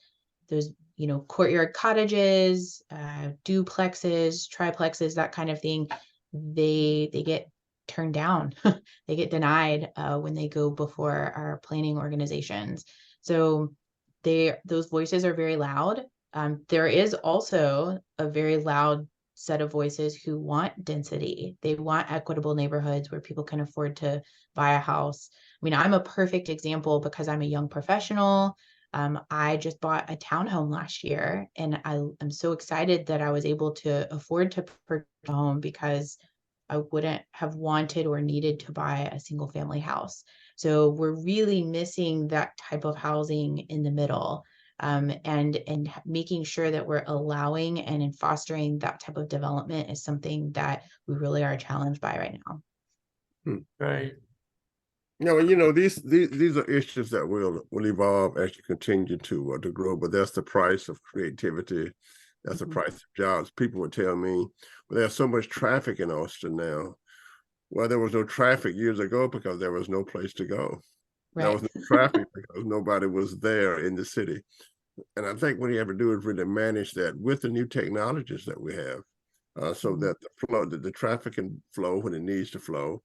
courtyard cottages, duplexes, triplexes, that kind of thing, they get turned down. They get denied when they go before our planning organizations. So those voices are very loud. There is also a very loud set of voices who want density. They want equitable neighborhoods where people can afford to buy a house. I mean, I'm a perfect example because I'm a young professional. I just bought a townhome last year, and I'm so excited that I was able to afford to purchase a home because I wouldn't have wanted or needed to buy a single family house. So we're really missing that type of housing in the middle. and making sure that we're allowing and in fostering that type of development is something that we really are challenged by right now. Right. These are issues that will evolve as you continue to grow, but that's the price of creativity. That's the price of jobs. People would tell me, well, there's so much traffic in Austin now. Well, there was no traffic years ago because there was no place to go. There Right. was no traffic because nobody was there in the city. And I think what you have to do is really manage that with the new technologies that we have, so that the traffic can flow when it needs to flow,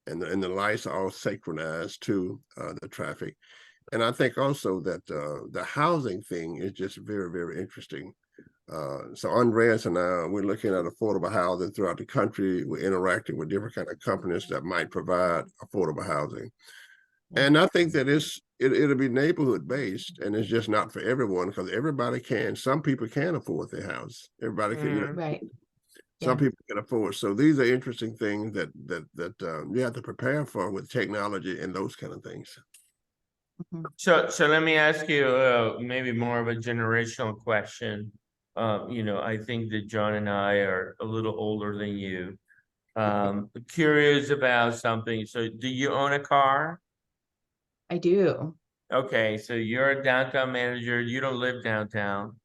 and the lights are all synchronized to the traffic. And I think also that the housing thing is just very, very interesting. So Andreas and I, we're looking at affordable housing throughout the country. We're interacting with different kind of companies that might provide affordable housing. And I think that it'll be neighborhood based, and it's just not for everyone, because everybody can. Some people can afford their house. Everybody can, Right. some Yeah. people can afford. So these are interesting things that you have to prepare for with technology and those kind of things. So let me ask you maybe more of a generational question. I think that John and I are a little older than you. Curious about something. So do you own a car? I do. Okay, so you're a downtown manager. You don't live downtown.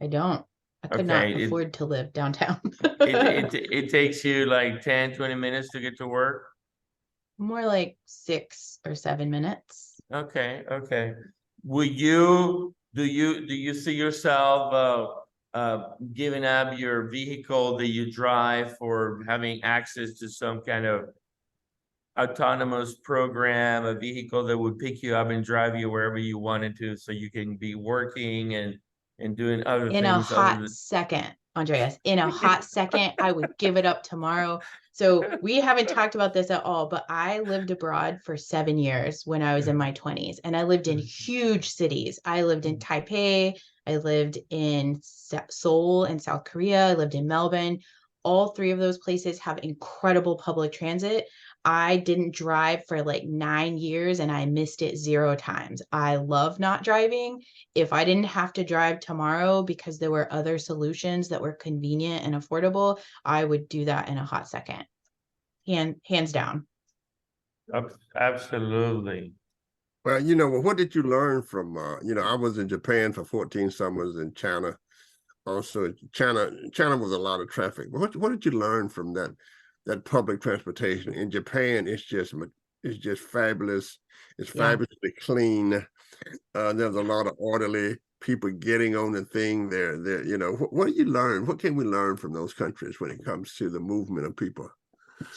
I don't. I could not Okay, afford to live downtown. it takes you like 10, 20 minutes to get to work. More like 6 or 7 minutes. Okay. Do you see yourself giving up your vehicle that you drive for having access to some kind of autonomous program, a vehicle that would pick you up and drive you wherever you wanted to, so you can be working and doing other In a things other hot than second, Andreas, in a hot second, I would give it up tomorrow. So we haven't talked about this at all, but I lived abroad for 7 years when I was in my 20s, and I lived in huge cities. I lived in Taipei, I lived in Seoul in South Korea, I lived in Melbourne. All three of those places have incredible public transit. I didn't drive for like 9 years and I missed it 0 times. I love not driving. If I didn't have to drive tomorrow because there were other solutions that were convenient and affordable, I would do that in a hot second. Hands down. absolutely. Well, what did you learn from, I was in Japan for 14 summers, in China. Also, China was a lot of traffic. But what did you learn from that public transportation? In Japan, it's just fabulous. It's fabulously clean. There's a lot of orderly people getting on the thing. What do you learn? What can we learn from those countries when it comes to the movement of people?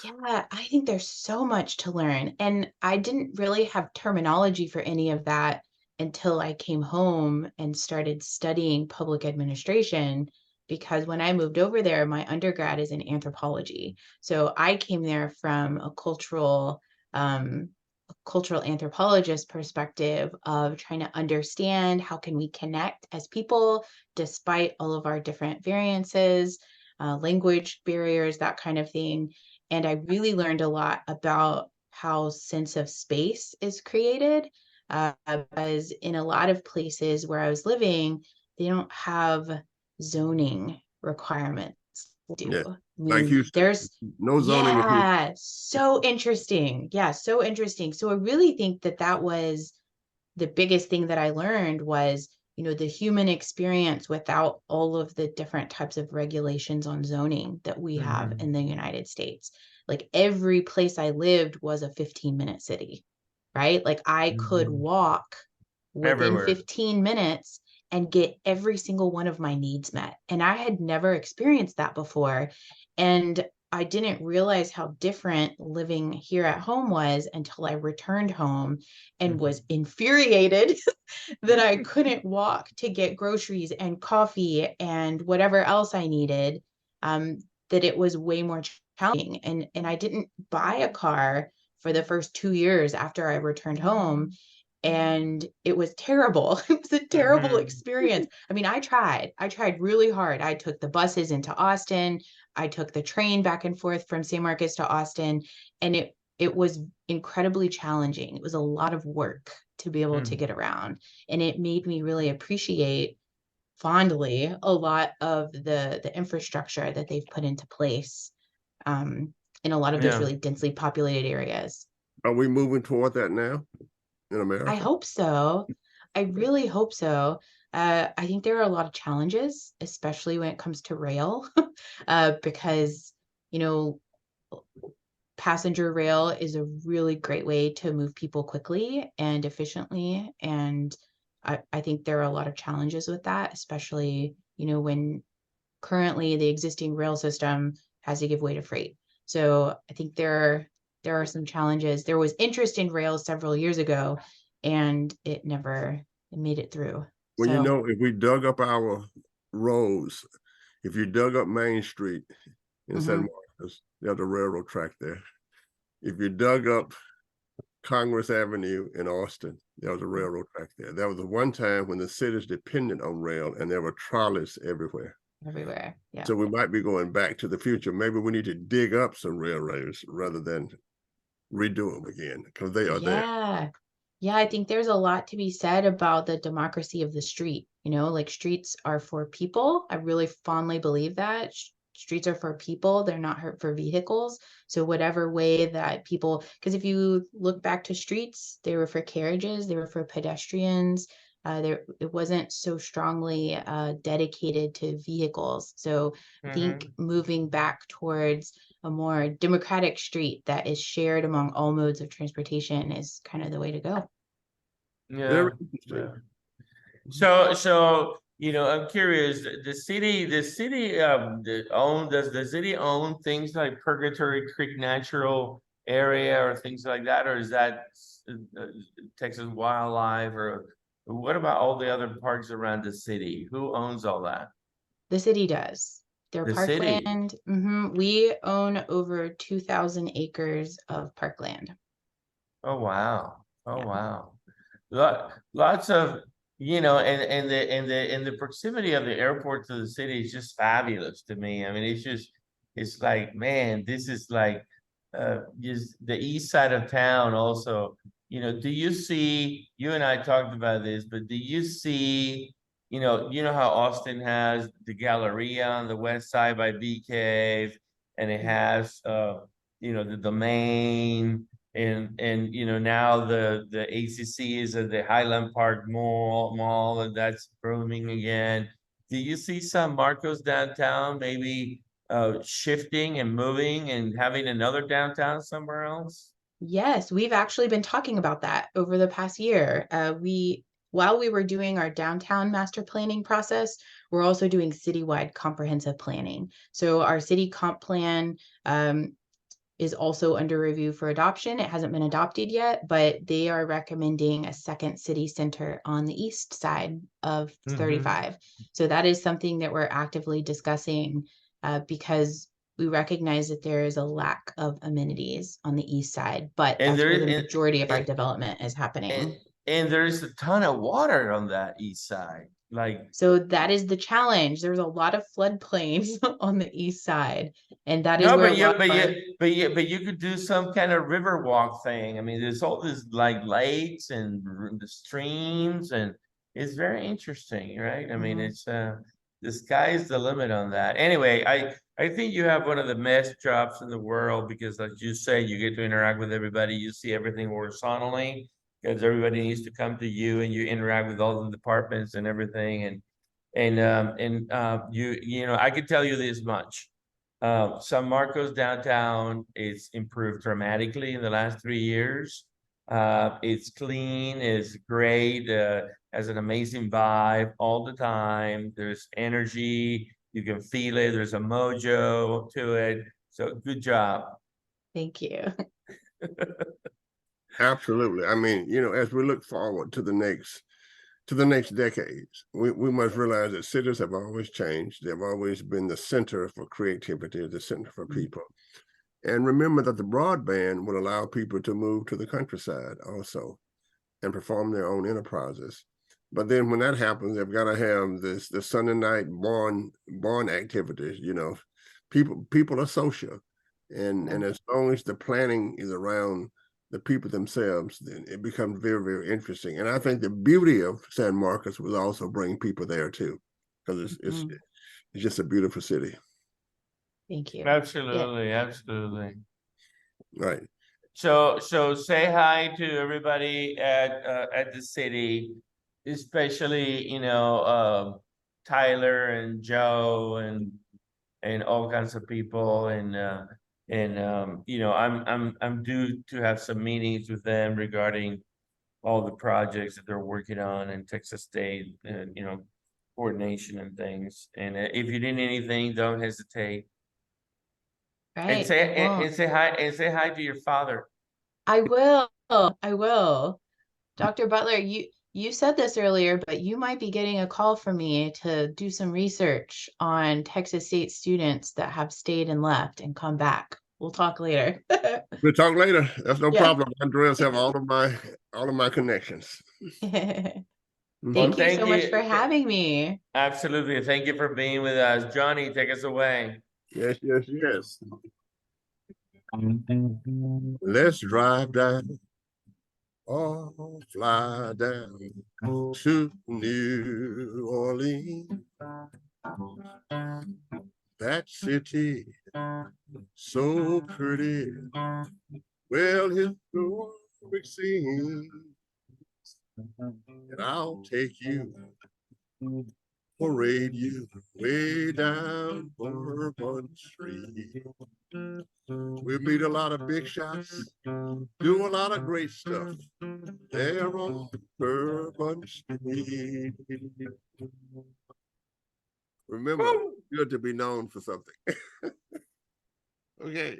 Yeah, I think there's so much to learn. And I didn't really have terminology for any of that until I came home and started studying public administration. Because when I moved over there, my undergrad is in anthropology. So I came there from a cultural anthropologist perspective of trying to understand how can we connect as people despite all of our different variances, language barriers, that kind of thing. And I really learned a lot about how sense of space is created. Because in a lot of places where I was living, they don't have zoning requirements. Yeah, I like mean, Houston, there's no zoning in Houston. yeah, so interesting. Yeah, so interesting. So I really think that was the biggest thing that I learned was, the human experience without all of the different types of regulations on zoning that we have in the United States. Like every place I lived was a 15-minute city, right? Like I could walk within Everywhere. 15 minutes and get every single one of my needs met. And I had never experienced that before. And I didn't realize how different living here at home was until I returned home and was infuriated that I couldn't walk to get groceries and coffee and whatever else I needed. That it was way more challenging. And I didn't buy a car for the first 2 years after I returned home. And it was terrible. It was a terrible experience. I mean, I tried really hard. I took the buses into Austin. I took the train back and forth from San Marcos to Austin, and it was incredibly challenging. It was a lot of work to be able to get around. And it made me really appreciate fondly a lot of the infrastructure that they've put into place in a lot of those Yeah. really densely populated areas. Are we moving toward that now in I America? hope so. I really hope so. I think there are a lot of challenges, especially when it comes to rail, because, you know, passenger rail is a really great way to move people quickly and efficiently. And I think there are a lot of challenges with that, especially, you know, when currently the existing rail system has to give way to freight. So I think there are some challenges. There was interest in rail several years ago, and it never made it through. Well, So if we dug up our roads, if you dug up Main Street in San Marcos, there's a railroad track there. If you dug up Congress Avenue in Austin, there was a railroad track there. That was the one time when the city's dependent on rail, and there were trolleys everywhere. everywhere. Yeah. So we might be going back to the future. Maybe we need to dig up some railroads rather than redo them again, because they are there. Yeah. Yeah, I think there's a lot to be said about the democracy of the street. You know, like streets are for people. I really fondly believe that. Streets are for people, they're not for vehicles. So whatever way that people, because if you look back to streets, they were for carriages, they were for pedestrians. It wasn't so strongly dedicated to vehicles. So I think moving back towards a more democratic street that is shared among all modes of transportation is kind of the way to go. Yeah. Very interesting. So I'm curious. Does the city own things like Purgatory Creek Natural Area or things like that, or is that Texas Wildlife, or what about all the other parks around the city? Who owns all that? The city does. Their The city. parkland. We own over 2,000 acres of parkland. Oh wow. Oh Yeah. wow. Lots of and the proximity of the airport to the city is just fabulous to me. I mean, it's like, man, this is like just the east side of town also. Do you see, you and I talked about this, but do you see, how Austin has the Galleria on the west side by Bee Cave, and it has the Domain, and now the ACC is at the Highland Park Mall, and that's booming again. Do you see San Marcos downtown maybe shifting and moving and having another downtown somewhere else? Yes, we've actually been talking about that over the past year. While we were doing our downtown master planning process, we're also doing citywide comprehensive planning. So our city comp plan is also under review for adoption. It hasn't been adopted yet, but they are recommending a second city center on the east side of 35. So that is something that we're actively discussing because we recognize that there is a lack of amenities on the east side, but And that's there where is the majority of our and, development is happening. and there's a ton of water on that east side. Like, So that is the challenge. There's a lot of floodplains on the east side, and that is no, where a but lot of our but you could do some kind of river walk thing. I mean, there's all this like lakes and the streams, and it's very interesting, right? I mean, it's the sky is the limit on that. Anyway, I think you have one of the best jobs in the world because, like you say, you get to interact with everybody. You see everything horizontally because everybody needs to come to you, and you interact with all the departments and everything. I could tell you this much. San Marcos downtown is improved dramatically in the last 3 years. It's clean, it's great, has an amazing vibe all the time. There's energy, you can feel it, there's a mojo to it. So good job. Thank you. Absolutely. I mean, as we look forward to the next decades, we must realize that cities have always changed. They've always been the center for creativity, the center for people. And remember that the broadband will allow people to move to the countryside also and perform their own enterprises. But then when that happens, they've got to have the Sunday night barn activities. People are social. And as long as the planning is around the people themselves, then it becomes very, very interesting. And I think the beauty of San Marcos will also bring people there too, because it's just a beautiful city. Thank you. Absolutely, absolutely. Right. So say hi to everybody at the city, especially, you know, Tyler and Joe and all kinds of people, and you know, I'm due to have some meetings with them regarding all the projects that they're working on in Texas State, and you know, coordination and things. And if you need anything, don't hesitate. And Right. Well, say hi to your father. I will. I will. Dr. Butler, you said this earlier, but you might be getting a call from me to do some research on Texas State students that have stayed and left and come back. We'll talk later. We'll talk later. That's no Yeah. problem. Andreas have all of my connections. Thank Mhm. you so much for having me. Absolutely. Thank you for being with us. Johnny, take us away. Yes, yes, yes. Let's drive down or fly down to New Orleans. That city, so pretty. Well, historic scene. And I'll take you, parade you way down Bourbon Street. We'll meet a lot of big shots, do a lot of great stuff there on Bourbon Street. Remember, it's good to be known for something. Okay.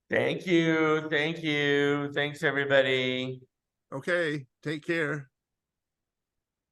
Thank you. Thank you. Thanks, everybody. Okay. Take care.